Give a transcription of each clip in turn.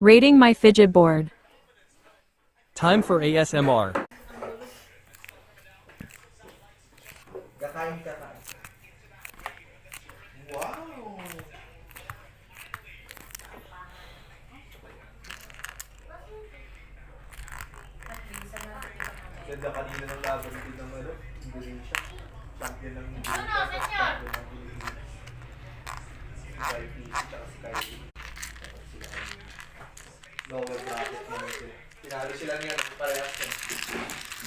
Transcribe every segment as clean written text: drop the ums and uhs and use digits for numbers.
Rating my fidget board. Time for ASMR. Kakain. Wow! Ganda kanina ng laban ng Pinang Malo. Hindi rin siya. Champion ng Pilipinas. Champion ng Pilipinas. Sky PC tsaka Sky. Sila ang lower bracket naman sila. Pinalo sila niya. Parehas yan.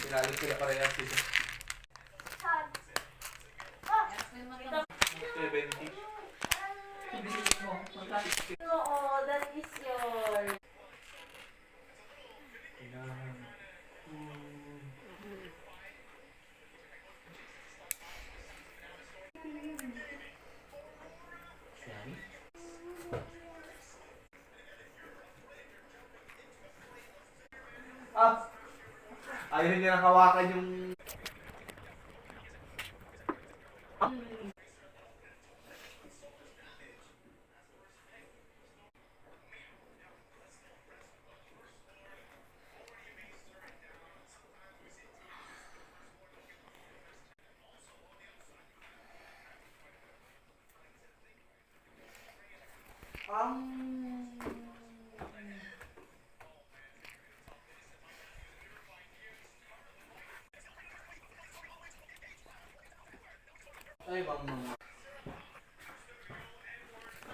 Pinalo sila parehas sila. 70. Oo, that is yours. Kailangan. Ah! Ayaw niya nang hawakan yung... Ay, bang...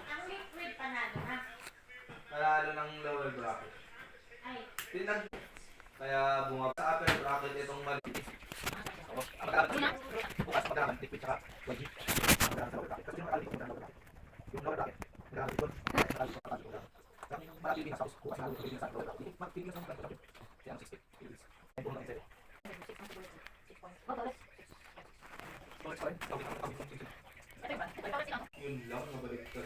Ang liquid panalo na. Nanalo ng lower bracket. Ay. Tinag... Kaya bumaba sa upper bracket itong mali. Bukas magkakaroon ng liquid tsaka wagi. Magkakaroon sa lower bracket. Kasi yung makalit ko ng lower bracket. Yung lower bracket, magkakaroon ko. Magkakaroon ko ng lower bracket. Kami yung mga Pilipinas House, bukas nalo Pilipinas sa lower bracket. Pilipinas sa lower bracket. Kaya ang 60. Pilipinas. Ay, buong lang yun lang, nabalik ka.